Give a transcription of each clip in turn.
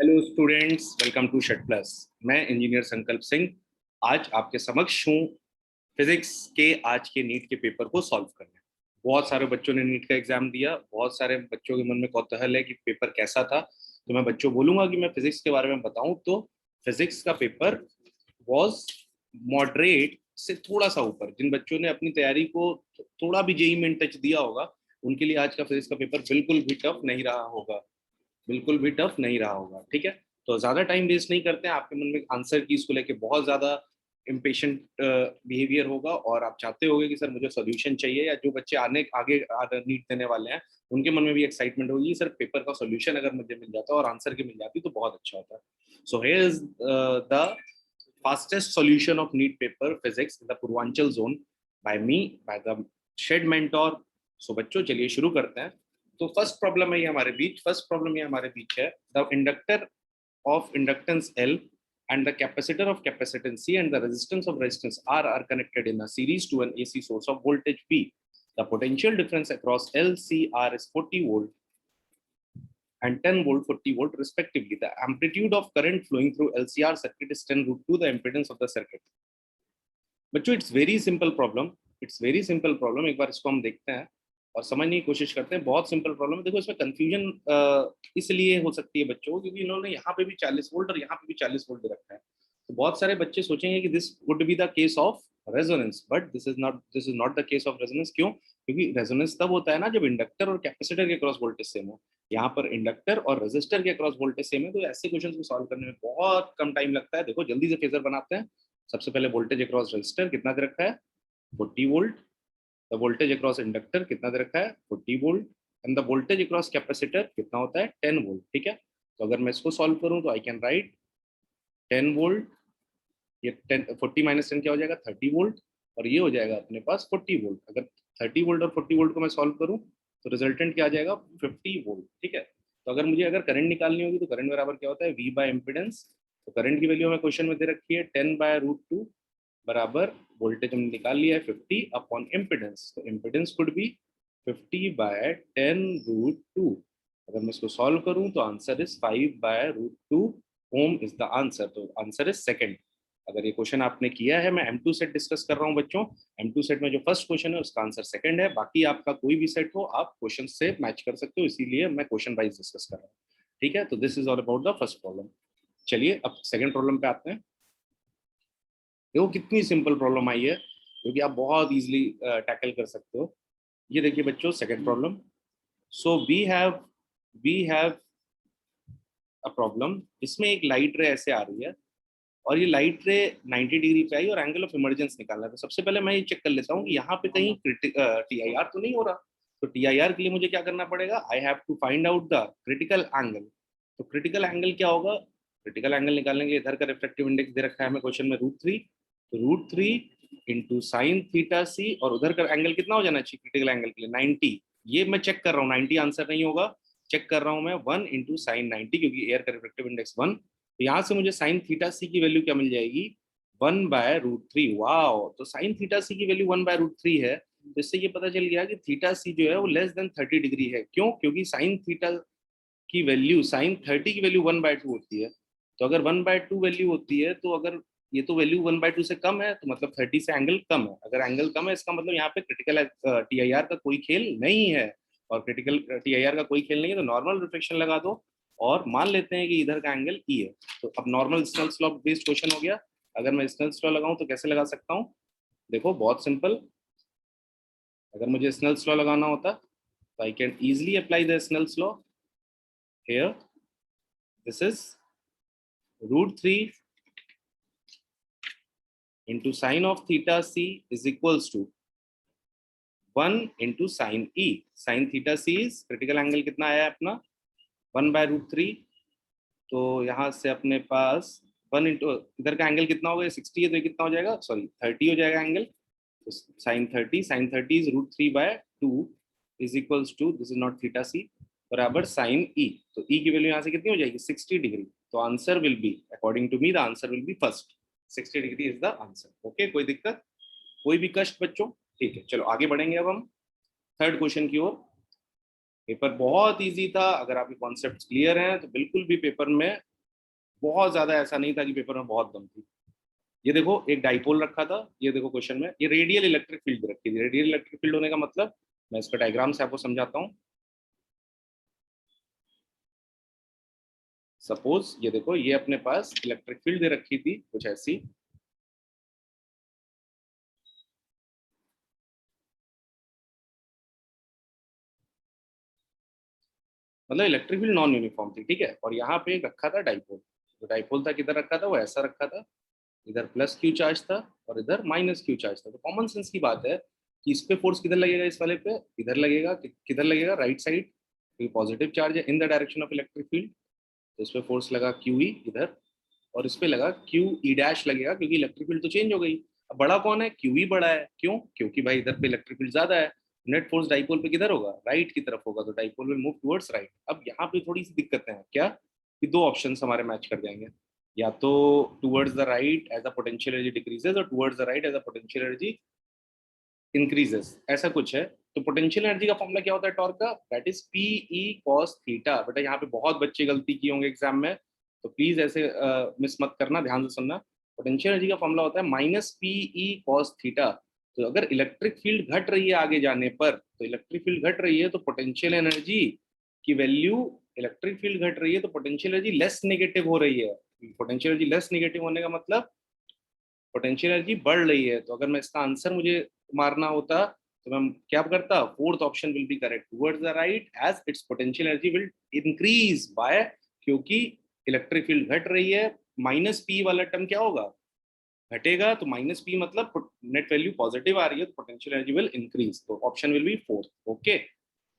Hello students, welcome to shed plus. मैं engineer Sankalp Singh आज आपके समक्ष हूँ फिजिक्स के आज के नीट के पेपर को सॉल्व करने। बहुत सारे बच्चों ने नीट का एग्जाम दिया, बहुत सारे बच्चों के मन में कौतूहल है कि पेपर कैसा था। तो मैं बच्चों बोलूंगा कि मैं फिजिक्स के बारे में बताऊं तो फिजिक्स का पेपर वॉज मॉडरेट से थोड़ा सा ऊपर। जिन बच्चों ने अपनी तैयारी को थोड़ा भी जेई में टच दिया होगा उनके लिए आज का फिजिक्स का पेपर बिल्कुल भी टफ नहीं रहा होगा, बिल्कुल भी टफ नहीं रहा होगा। ठीक है, तो ज्यादा टाइम वेस्ट नहीं करते हैं। आपके मन में आंसर की इसको लेके बहुत ज्यादा इम्पेशेंट बिहेवियर होगा और आप चाहते होगे कि सर मुझे सोल्यूशन चाहिए, या जो बच्चे आगे नीट देने वाले हैं उनके मन में भी एक्साइटमेंट होगी सर पेपर का सोल्यूशन अगर मुझे मिल जाता और आंसर की मिल जाती तो बहुत अच्छा होता। So here is the fastest solution of NEET paper physics in the Purvanchal zone by me, by the shed mentor. So बच्चों चलिए शुरू करते हैं। तो फर्स्ट प्रॉब्लम है ये हमारे बीच है the inductor of inductance L and the capacitor of capacitance C and the resistance of resistance R are connected in a series to an AC source of voltage P. The potential difference across L, C, R is 40 volt and 10 volt, 40 volt respectively. The amplitude of current flowing through LCR circuit is 10 root 2 the impedance of the circuit. बच्चों it's very simple problem. एक बार इसको हम देखते हैं और समझने की कोशिश करते हैं। बहुत सिंपल प्रॉब्लम है। देखो इसमें कंफ्यूजन इसलिए हो सकती है बच्चों क्योंकि इन्होंने यहाँ पे भी 40 वोल्ट और यहाँ पे भी 40 वोल्ट दे रखा है। तो बहुत सारे बच्चे सोचेंगे कि this would be the case of resonance, but this is not the case of resonance. क्यों? क्योंकि रेजोनेंस तब होता है ना जब इंडक्टर और कैपेसिटर के क्रॉस वोल्टेज सेम हो। यहाँ पर इंडक्टर और रेजिस्टर के क्रॉस वोल्टेज सेम है, तो ऐसे क्वेश्चन को सॉल्व करने में बहुत कम टाइम लगता है। देखो जल्दी से फेजर बनाते हैं। सबसे पहले वोल्टेज अक्रॉस रेजिस्टर कितना दे रखा है 40 volt. The voltage across inductor कितना दे रखा है 40 volt and the voltage across capacitor कितना होता है 10 वोल्ट। ठीक है, तो अगर मैं इसको सॉल्व करूं तो आई कैन राइट 10 वोल्ट, ये 10 40 माइनस 10 क्या हो जाएगा 30 वोल्ट, और ये हो जाएगा अपने पास 40 वोल्ट। अगर 30 वोल्ट और 40 वोल्ट को मैं सॉल्व करूं तो रिजल्टेंट क्या आ जाएगा 50 वोल्ट। ठीक है, तो अगर करंट निकालनी होगी तो करंट बराबर क्या होता है V बाय इम्पिडेंस। तो करंट की वैल्यू हमें क्वेश्चन में दे रखी है 10 बाय रूट 2 बराबर वोल्टेज हमने निकाल लिया है 50 अपॉन इम्पिडेंस। तो impedance could be 50 by 10 root 2। अगर मैं इसको सॉल्व करूं तो answer is 5 by root 2 ohm is the answer. तो आंसर इज सेकंड। अगर ये क्वेश्चन आपने किया है, मैं M2 सेट डिस्कस कर रहा हूं बच्चों। M2 सेट में जो फर्स्ट क्वेश्चन है उसका आंसर सेकंड है। बाकी आपका कोई भी सेट हो आप क्वेश्चन से मैच कर सकते हो, इसीलिए मैं क्वेश्चन वाइज डिस्कस कर रहा हूँ। ठीक है, तो this is all about the first problem. चलिए अब सेकंड प्रॉब्लम पे आते हैं। देखो कितनी सिंपल प्रॉब्लम आई है जो कि आप बहुत इजीली टैकल कर सकते हो। ये देखिए बच्चों second problem. So we have a problem. इसमें एक लाइट रे ऐसे आ रही है और ये लाइट रे 90 डिग्री पे आई और एंगल ऑफ इमरजेंस निकालना है। तो सबसे पहले मैं ये चेक कर लेता हूँ कि यहाँ पे कहीं TIR तो नहीं हो रहा। तो TIR के लिए मुझे क्या करना पड़ेगा, I have to find out the critical angle. तो क्रिटिकल एंगल क्या होगा, क्रिटिकल एंगल निकालने के लिए इधर का रिफ्रैक्टिव इंडेक्स दे रखा है हमें क्वेश्चन में √3। तो √3 इंटू साइन थीटा सी, और उधर का एंगल कितना हो जाना चाहिए क्रिटिकल एंगल के लिए 90। ये मैं चेक कर रहा हूँ, 90 आंसर नहीं होगा। चेक कर रहा हूँ मैं 1 इंटू साइन 90 क्योंकि एयर का रिफ्रैक्टिव इंडेक्स 1। तो यहाँ से मुझे साइन थीटा सी की वैल्यू क्या मिल जाएगी 1 बाय √3। वाओ, तो साइन थीटा सी की वैल्यू 1 बाय √3 है। तो इससे ये पता चल गया कि थीटा सी जो है वो लेस देन 30 डिग्री है। क्यों? क्योंकि साइन थीटा की वैल्यू साइन 30 की वैल्यू 1/2 होती है। तो अगर 1/2 वैल्यू होती है तो अगर ये तो वैल्यू 1/2 से कम है तो मतलब 30 से एंगल कम है। अगर एंगल कम है इसका मतलब यहाँ पे क्रिटिकल TIR का कोई खेल नहीं है। और क्रिटिकल TIR का कोई खेल नहीं है तो नॉर्मल रिफ्लेक्शन लगा दो और मान लेते हैं कि इधर का एंगल E है। तो अब normal Snell's law based question हो गया। अगर मैं स्नेल्स लॉ लगाऊं तो कैसे लगा सकता हूँ, देखो बहुत सिंपल। अगर मुझे स्नेल्स लॉ लगाना होता तो I can easily apply the Snell's law here. This is √3 into sine of theta c is equals to 1 into sin E। sin theta c is critical angle कितना आया अपना 1/√3। तो यहाँ से अपने पास 1 इंटू इधर का एंगल कितना होगा 60 है तो ये कितना हो जाएगा, सॉरी 30 हो जाएगा एंगल। तो sin30 is √3/2 is equals to this is not theta C बराबर साइन E। तो E की वैल्यू यहाँ से कितनी हो जाएगी 60 डिग्री। तो answer will be according to me the answer will be first 60 degree is the answer. Okay, कोई दिक्कत, कोई भी कष्ट बच्चों? ठीक है, चलो आगे बढ़ेंगे अब हम थर्ड क्वेश्चन की ओर। पेपर बहुत इजी था। अगर आपके कॉन्सेप्ट्स क्लियर हैं तो बिल्कुल भी पेपर में बहुत ज्यादा ऐसा नहीं था कि पेपर में बहुत दम थी। ये देखो एक डाइपोल रखा था, ये देखो क्वेश्चन में ये रेडियल इलेक्ट्रिक फील्ड रखी थी। रेडियल इलेक्ट्रिक फील्ड होने का मतलब, मैं इसका डायग्राम से आपको समझाता हूँ। सपोज ये देखो, ये अपने पास इलेक्ट्रिक फील्ड दे रखी थी कुछ ऐसी, मतलब इलेक्ट्रिक फील्ड नॉन यूनिफॉर्म थी, ठीक है। और यहाँ पे एक रखा था डाइपोल। जो डाइपोल था किधर रखा था, वो ऐसा रखा था, इधर प्लस क्यू चार्ज था और इधर माइनस क्यू चार्ज था। तो कॉमन सेंस की बात है कि इस पे फोर्स किधर लगेगा, इस वाले पे इधर लगेगा, किधर लगेगा, राइट साइड, क्योंकि पॉजिटिव चार्ज है in the direction of electric field. तो इस पे फोर्स लगा क्यू ई इधर, और इस पे लगा क्यू ई डैश लगेगा, क्योंकि इलेक्ट्रिक फील्ड तो चेंज हो गई। अब बड़ा कौन है, क्यू ई बड़ा है, क्यों, क्योंकि भाई इधर पे इलेक्ट्रिक फील्ड ज्यादा है। नेट फोर्स डाइपोल पे किधर होगा, राइट की तरफ होगा, तो dipole will move towards right. अब यहाँ पे थोड़ी सी दिक्कतें हैं क्या, कि दो ऑप्शन हमारे मैच कर जाएंगे, या तो towards the right as a potential energy decreases, और towards the right as a potential energy increases, ऐसा कुछ है। तो पोटेंशियल एनर्जी का फॉर्मूला क्या होता है टॉर्क का, that is P E cos theta. बेटा यहाँ पे बहुत बच्चे गलती किए होंगे एग्जाम में, तो प्लीज ऐसे मिस मत करना, ध्यान से सुनना। पोटेंशियल एनर्जी का फॉर्मूला होता है minus P E cos theta. तो अगर इलेक्ट्रिक फील्ड घट रही है आगे जाने पर, तो इलेक्ट्रिक फील्ड घट रही है तो पोटेंशियल एनर्जी की वैल्यू, इलेक्ट्रिक फील्ड घट रही है तो पोटेंशियल एनर्जी लेस नेगेटिव हो रही है। पोटेंशियल एनर्जी लेस नेगेटिव होने का मतलब पोटेंशियल एनर्जी बढ़ रही है। तो अगर मैं इसका आंसर मुझे मारना होता, तो मैं क्या करता, fourth option will be correct, towards the right as its potential energy will increase by, क्योंकि इलेक्ट्रिक फील्ड घट रही है। माइनस पी वाला टर्म क्या होगा, घटेगा, तो माइनस पी मतलब नेट वैल्यू पॉजिटिव आ रही है, तो पोटेंशियल एनर्जी विल इंक्रीज। तो option will B fourth. Okay,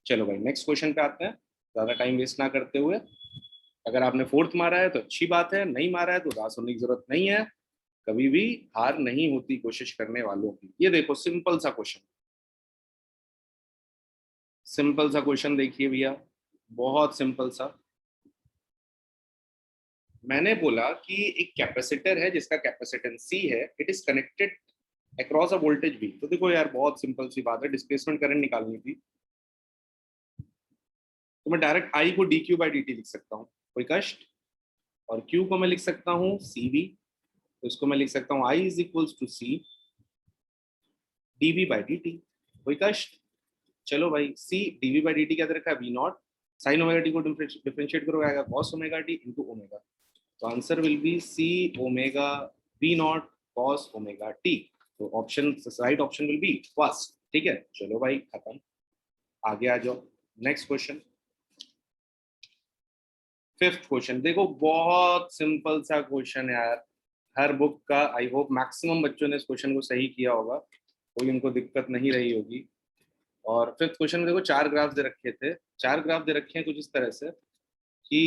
चलो भाई नेक्स्ट क्वेश्चन पे आते हैं, ज्यादा टाइम वेस्ट ना करते हुए। अगर आपने फोर्थ मारा है तो अच्छी बात है, नहीं मारा है तो उदास होने की जरूरत नहीं है। कभी भी हार नहीं होती कोशिश करने वालों की। ये देखो सिंपल सा क्वेश्चन, सिंपल सा क्वेश्चन देखिए भैया, बहुत सिंपल सा। मैंने बोला कि एक कैपेसिटर है जिसका कैपेसिटेंस सी है, it is connected across a voltage V. तो देखो यार बहुत सिंपल सी बात है, डिस्प्लेसमेंट करंट निकालनी थी, तो मैं डायरेक्ट आई को D Q by D T लिख सकता हूँ, कोई कष्ट। और क्यू को मैं लिख सकता हूँ सी वी, तो इसको मैं लिख सकता हूँ I is equals to C D V by D T, कोई कष्ट। चलो भाई, C D V by D T क्या दे रखा है, V naught. Sine omega T को डिफरेंशिएट करो, आएगा cos omega T into omega. तो answer will be C omega V naught cos omega T. तो option, right option will be first. ठीक है, चलो भाई खत्म, आगे आ जाओ। नेक्स्ट क्वेश्चन, फिफ्थ क्वेश्चन देखो, बहुत सिंपल सा क्वेश्चन है यार, हर बुक का। आई होप मैक्सिमम बच्चों ने इस क्वेश्चन को सही किया होगा, कोई इनको दिक्कत नहीं रही होगी। और फिफ्थ क्वेश्चन में देखो चार ग्राफ दे रखे थे, चार ग्राफ दे रखे हैं कुछ इस तरह से कि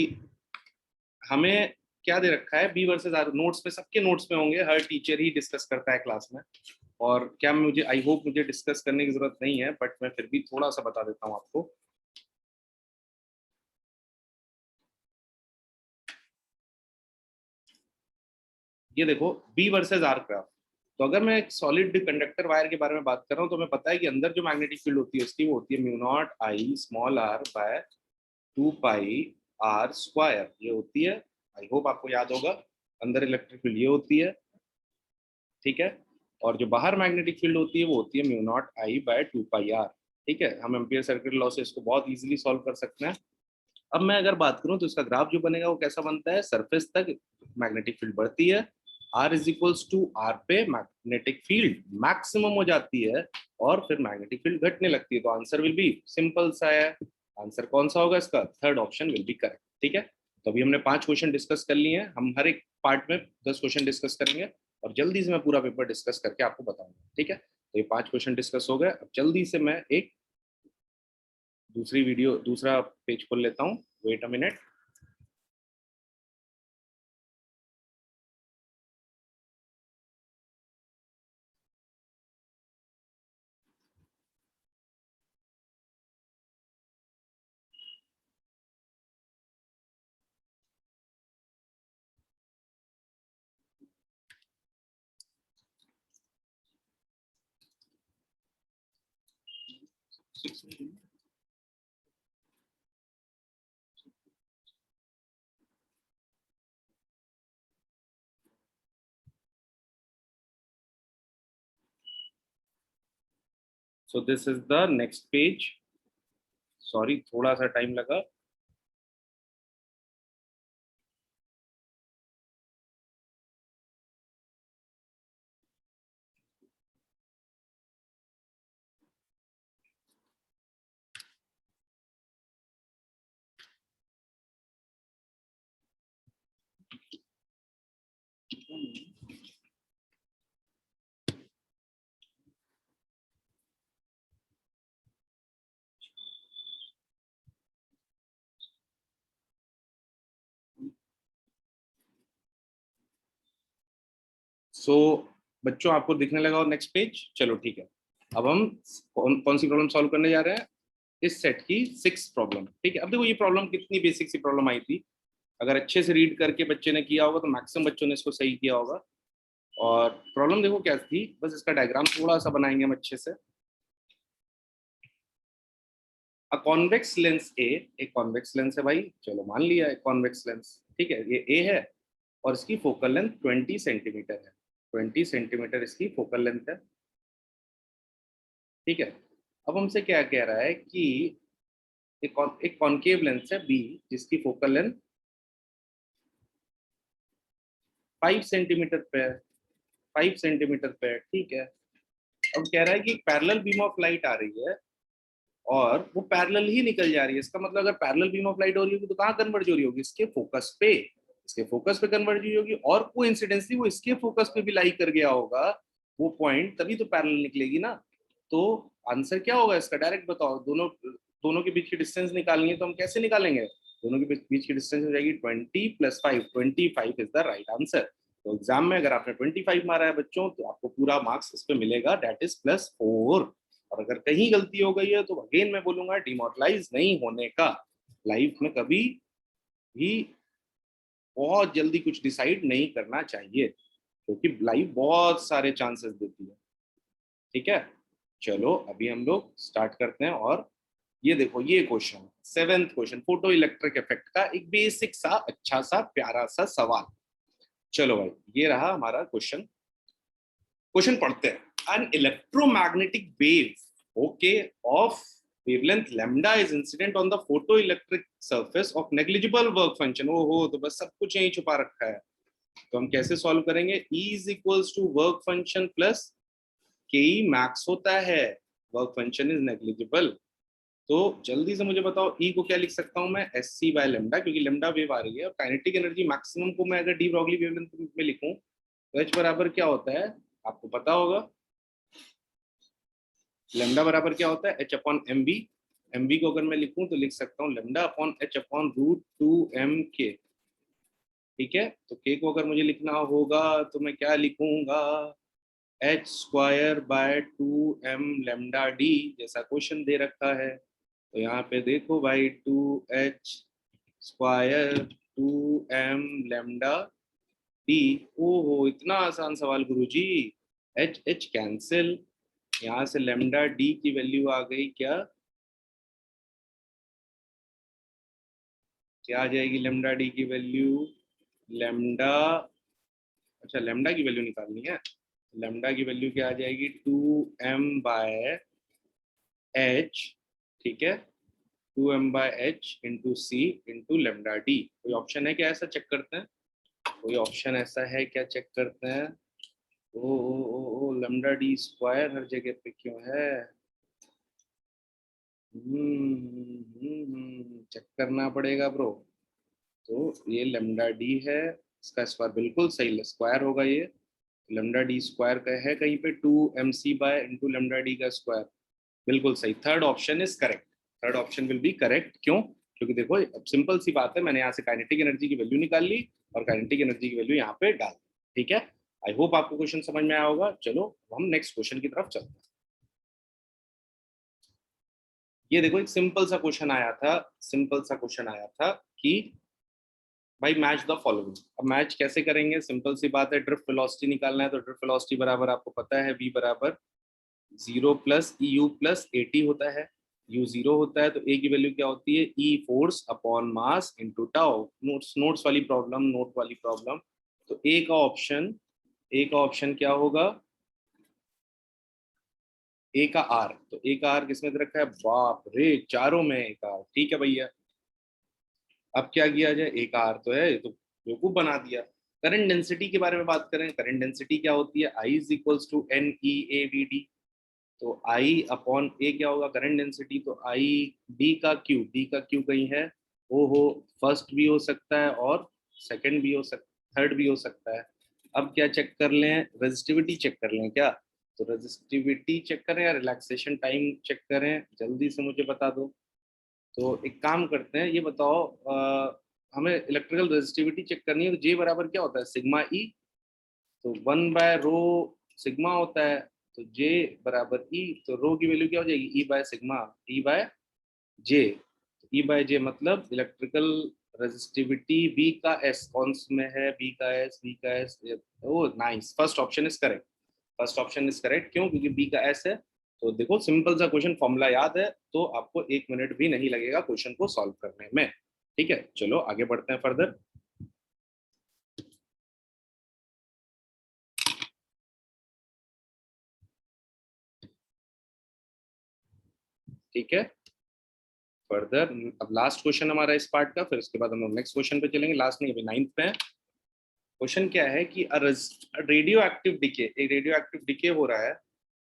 हमें क्या दे रखा है, बी वर्सेस आर। नोट्स में, सबके नोट्स में होंगे, हर टीचर ही डिस्कस करता है क्लास में। और क्या मुझे, आई होप मुझे डिस्कस करने की जरूरत नहीं है, बट मैं फिर भी थोड़ा सा बता देता हूँ आपको। ये देखो बी वर्सेस आर ग्राफ। तो अगर मैं एक सॉलिड कंडक्टर वायर के बारे में बात कर रहा हूँ, तो हमें पता है कि अंदर जो मैग्नेटिक फील्ड होती है उसकी, वो होती है mu naught I small R by 2 pi R square, ये होती है। आई होप आपको याद होगा, अंदर इलेक्ट्रिक फील्ड ये होती है, ठीक है। और जो बाहर मैग्नेटिक फील्ड होती है वो होती है mu naught I by 2 pi R. ठीक है, हम एम्पियर सर्किट लॉ से इसको बहुत इजीली सॉल्व कर सकते हैं। अब मैं अगर बात करूं तो इसका ग्राफ जो बनेगा वो कैसा बनता है, सरफेस तक मैग्नेटिक फील्ड बढ़ती है, R is equals to R पे मैग्नेटिक फील्ड मैक्सिमम हो जाती है, और फिर मैग्नेटिक फील्ड घटने लगती है। तो आंसर विल बी सिंपल सा है, आंसर कौन सा होगा इसका, third option will be correct. ठीक है, तो अभी हमने 5 क्वेश्चन डिस्कस कर लिए हैं, हम हर एक पार्ट में 10 क्वेश्चन डिस्कस करेंगे, और जल्दी से मैं पूरा पेपर डिस्कस करके आपको बताऊंगा। ठीक है, तो ये 5 क्वेश्चन डिस्कस हो गए। अब जल्दी से मैं एक दूसरी वीडियो, दूसरा पेज खोल लेता हूँ, wait a minute. So this is the next page. Sorry, थोड़ा सा टाइम लगा. सो बच्चों, आपको दिखने लगा और नेक्स्ट पेज. चलो ठीक है. अब हम कौन सी प्रॉब्लम सॉल्व करने जा रहे हैं? इस सेट की 6 प्रॉब्लम. ठीक है. अब देखो ये प्रॉब्लम कितनी बेसिक सी प्रॉब्लम आई थी. अगर अच्छे से रीड करके बच्चे ने किया होगा तो मैक्सिमम बच्चों ने इसको सही किया होगा. और प्रॉब्लम देखो क्या थी, बस इसका डायग्राम थोड़ा सा बनाएंगे हम अच्छे से. अ कॉन्वेक्स लेंस ए, एक कॉन्वेक्स लेंस है भाई, चलो मान लिया एक कॉन्वेक्स लेंस. ठीक है, ये ए है और इसकी फोकल लेंथ 20 सेंटीमीटर है. 20 सेंटीमीटर इसकी फोकल लेंथ है. ठीक है. अब हमसे क्या कह रहा है कि एक कॉन्केव लेंस है बी, जिसकी फोकल लेंथ 5 सेंटीमीटर पे है. 5 सेंटीमीटर पे है. ठीक है. अब कह रहा है कि पैरेलल बीम ऑफ लाइट आ रही है और वो पैरेलल ही निकल जा रही है. इसका मतलब अगर पैरेलल बीम ऑफ लाइट हो रही होगी तो कहाँ कन्वर्ज हो रही होगी? इसके फोकस पे. इसके फोकस पे कन्वर्ज हुई होगी और कोइंसिडेंटली वो इसके फोकस पे भी लाई कर गया होगा वो पॉइंट, तभी तो पैरेलल निकलेगी ना. तो आंसर क्या होगा इसका? डायरेक्ट बताओ. दोनों दोनों के बीच की डिस्टेंस निकालनी है तो हम कैसे निकालेंगे? दोनों के बीच की डिस्टेंस हो जाएगी 20 + 5. 25 इज द राइट आंसर. तो एग्जाम में अगर आपने 25 मारा है बच्चों तो आपको पूरा मार्क्स इस पे मिलेगा, दैट इज +4. और अगर कहीं गलती हो गई है तो अगेन मैं बोलूंगा डिमोरलाइज नहीं होने का. लाइफ में कभी भी बहुत जल्दी कुछ डिसाइड नहीं करना चाहिए, क्योंकि लाइफ बहुत सारे चांसेस देती है. ठीक है. चलो अभी हम लोग स्टार्ट करते हैं. और ये देखो, ये question 7th question, photo electric effect का एक बेसिक सा अच्छा सा प्यारा सा सवाल. चलो भाई, ये रहा हमारा क्वेश्चन. क्वेश्चन पढ़ते हैं. An electromagnetic wave, okay, of wavelength lambda is incident on the photoelectric surface of negligible work function. ओहो, तो बस सब कुछ यही छुपा रखा है. तो हम कैसे सॉल्व करेंगे? E is equals to work function plus KE max होता है. Work function is negligible. तो जल्दी से मुझे बताओ E को क्या लिख सकता हूं मैं? SC/λ, क्योंकि लैम्डा वेव आ रही है. और काइनेटिक एनर्जी मैक्सिमम को मैं अगर डी ब्रॉगली वेवलेंथ में लिखूं तो H बराबर क्या होता है? आपको पता होगा. लैम्डा बराबर क्या होता है? H/mv. mv को अगर मैं लिखूं तो लिख सकता हूँ λ/h/√2mk. ठीक है. तो k को अगर मुझे लिखना होगा तो मैं क्या लिखूंगा? h²/2m λd, जैसा क्वेश्चन दे रखा है. तो यहाँ पे देखो भाई, 2h²/2m λd. ओहो, इतना आसान सवाल गुरुजी. H H cancel. यहाँ से लैम्डा डी की वैल्यू आ गई क्या? क्या आ जाएगी लैम्डा डी की वैल्यू? लैम्डा, अच्छा लैम्डा की वैल्यू निकालनी है. लैम्डा की वैल्यू क्या आ जाएगी? 2m/h. ठीक है. 2m/h इंटू सी इंटू लैम्डा डी. कोई ऑप्शन है क्या ऐसा? चेक करते हैं. कोई ऑप्शन ऐसा है क्या? चेक करते हैं. ओ लैम्डा डी स्क्वायर हर जगह पे क्यों है? चेक करना पड़ेगा ब्रो. तो ये लैम्डा डी है, इसका स्क्वायर बिल्कुल सही स्क्वायर होगा ये. लैम्डा डी स्क्वायर का है कहीं पे 2mc/इंटू लैम्डा डी का स्क्वायर. बिल्कुल सही. Third option is correct. Third option will be correct. क्यों? क्योंकि देखो अब सिंपल सी बात है, मैंने यहाँ से काइनेटिक एनर्जी की वैल्यू निकाल ली और काइनेटिक एनर्जी की वैल्यू यहाँ पे डाल दी. ठीक है. आई होप आपको क्वेश्चन समझ में आया होगा. चलो हम नेक्स्ट क्वेश्चन की तरफ चलते हैं. ये देखो, एक सिंपल सा क्वेश्चन आया था. सिंपल सा क्वेश्चन आया था कि भाई मैच द फॉलोइंग. अब मैच कैसे करेंगे? सिंपल सी बात है, ड्रिफ्ट वेलोसिटी निकालना है. तो ड्रिफ्ट वेलोसिटी बराबर आपको पता है v बराबर 0 + EU + AT होता है. U 0 होता है तो A की वैल्यू क्या होती है? E force upon mass into tau. Notes वाली प्रॉब्लम, नोट वाली प्रॉब्लम. तो A का ऑप्शन क्या होगा? ए का आर, तो ए का आर किसमें दे रखा है, बाप रे चारों में ए का आर, ठीक है भैया। अब क्या किया जाए, ए का आर तो है, ये तो बेवकूफ बना दिया। करंट डेंसिटी के बारे में बात करें, करंट डेंसिटी क्या होती है, I is equals to N E A V D. तो आई अपॉन ए क्या होगा, करंट डेंसिटी, तो आई डी का क्यू, डी का क्यू कहीं है, वो हो फर्स्ट भी हो सकता है और सेकंड भी हो सकता, थर्ड भी हो सकता है। अब क्या चेक कर लें, रेजिस्टिविटी चेक कर लें क्या, तो रेजिस्टिविटी चेक करें या रिलैक्सेशन टाइम चेक करें, जल्दी से मुझे बता दो। तो एक काम करते हैं, ये बताओ हमें इलेक्ट्रिकल रेजिस्टिविटी चेक करनी है, तो जे बराबर क्या होता है, सिग्मा ई, तो 1/रो सिग्मा होता है, तो जे बराबर ई, तो रो की वैल्यू क्या हो जाएगी, E by sigma, E by J. E by J मतलब इलेक्ट्रिकल रेजिस्टिविटी बी का एस, कौन में है, बी का एस, बी का S, oh nice, first option is correct, first option is correct, क्यों, क्योंकि बी का एस है। तो देखो सिंपल सा क्वेश्चन, फॉर्मूला याद है तो आपको 1 मिनट भी नहीं लगेगा क्वेश्चन को सॉल्व करने में। ठीक है, चलो आगे बढ़ते हैं फर्दर। ठीक है, फर्दर अब लास्ट क्वेश्चन हमारा इस पार्ट का, फिर उसके बाद हम लोग नेक्स्ट क्वेश्चन पे चलेंगे, लास्ट नहीं अभी 9th पे है। क्वेश्चन क्या है कि रेडियो एक्टिव डिके, एक रेडियो एक्टिव डिके हो रहा है,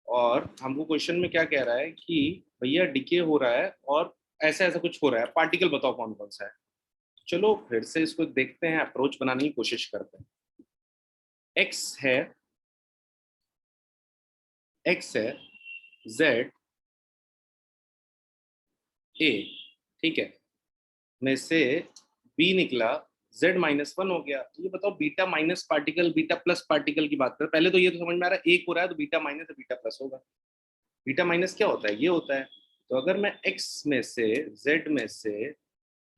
और हमको क्वेश्चन में क्या कह रहा है कि भैया डिके हो रहा है और ऐसा ऐसा कुछ हो रहा है, पार्टिकल बताओ कौन कौन सा है। चलो फिर से इसको देखते हैं, अप्रोच बनाने की कोशिश करते हैं। एक्स है, एक्स है, जेड ए, ठीक है, में से बी निकला, Z-1 हो गया, तो ये बताओ beta minus particle beta plus particle की बात करें, पहले तो ये तो समझ में आ रहा है एक हो रहा है तो बीटा माइनस है बीटा प्लस होगा। बीटा माइनस क्या होता है, ये होता है। तो अगर मैं x में से z में से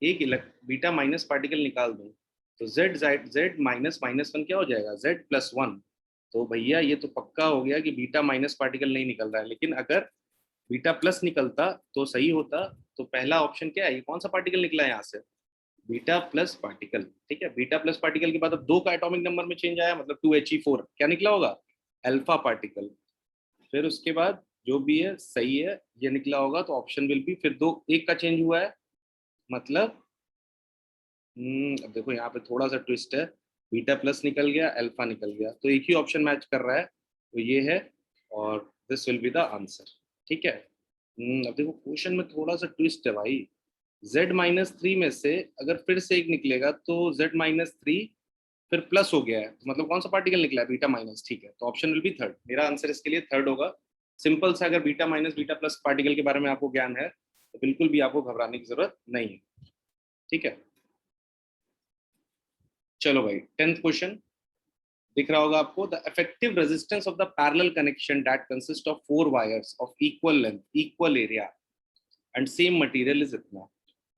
एक बीटा माइनस पार्टिकल निकाल दूं, तो Z-1 क्या हो जाएगा, Z+1। तो भैया ये तो पक्का हो गया कि बीटा माइनस पार्टिकल नहीं निकल रहा है, लेकिन अगर बीटा प्लस निकलता तो सही होता। तो पहला ऑप्शन क्या है, ये कौन सा पार्टिकल निकला है यहाँ से, बीटा प्लस पार्टिकल, ठीक है। बीटा प्लस पार्टिकल के बाद अब 2 का एटॉमिक नंबर में चेंज आया, मतलब 2He4, क्या निकला होगा, अल्फा पार्टिकल। फिर उसके बाद जो भी है सही है, ये निकला होगा, तो ऑप्शन विल बी, फिर दो एक का चेंज हुआ है, मतलब अब देखो यहाँ पे थोड़ा सा ट्विस्ट है, बीटा प्लस निकल गया, अल्फा निकल गया, तो एक ही ऑप्शन मैच कर रहा है, तो ये है, और this will be the answer. ठीक है, अब देखो क्वेश्चन में थोड़ा सा ट्विस्ट है भाई, Z-3 में से अगर फिर से एक निकलेगा तो Z-3 फिर प्लस हो गया है, तो मतलब कौन सा पार्टिकल निकला है, बीटा माइनस, ठीक है, तो ऑप्शन विल बी थर्ड, मेरा आंसर इसके लिए थर्ड होगा। सिंपल सा, अगर beta minus beta plus particle के बारे में आपको ज्ञान है तो बिल्कुल भी आपको घबराने की जरूरत नहीं है। ठीक है, चलो भाई 10th क्वेश्चन दिख रहा होगा आपको, the effective resistance of the parallel connection that consist of 4 wires of equal length, equal area and same material is इतना,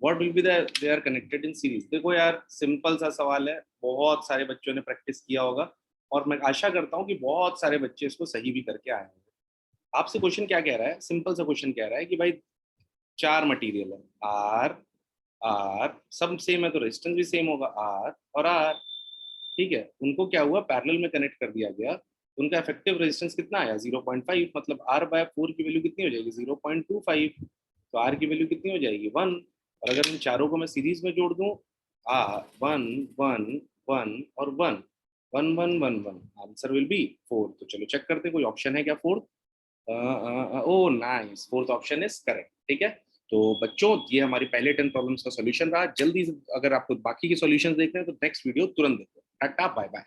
what will be they are connected in series. देखो यार सिंपल सा सवाल है, बहुत सारे बच्चों ने प्रैक्टिस किया होगा, और मैं आशा करता हूँ कि बहुत सारे बच्चे इसको सही भी करके आए होंगे। आपसे क्वेश्चन क्या कह रहा है, सिंपल सा क्वेश्चन कह रहा है कि भाई 4 मटेरियल है, आर आर सब सेम है तो रेजिस्टेंस भी सेम होगा, आर और आर, ठीक है, उनको क्या हुआ पैरेलल में कनेक्ट कर दिया गया, उनका इफेक्टिव रेजिस्टेंस कितना आया 0.5, मतलब R/4 की वैल्यू कितनी हो जाएगी 0.25, तो R की वैल्यू कितनी हो जाएगी 1, और अगर इन चारों को मैं सीरीज में जोड़ दूं, R 1 1 1 और 1 1 1 1 1, आंसर विल बी 4। तो चलो चेक करते हैं कोई ऑप्शन है क्या fourth, oh nice, fourth option is correct. ठीक है, तो बच्चों ये हमारी पहले 10 प्रॉब्लम्स का सॉल्यूशन रहा, जल्दी से अगर आपको बाकी के सॉल्यूशंस देखने हैं तो नेक्स्ट वीडियो तुरंत देखो, टाटा बाय बाय।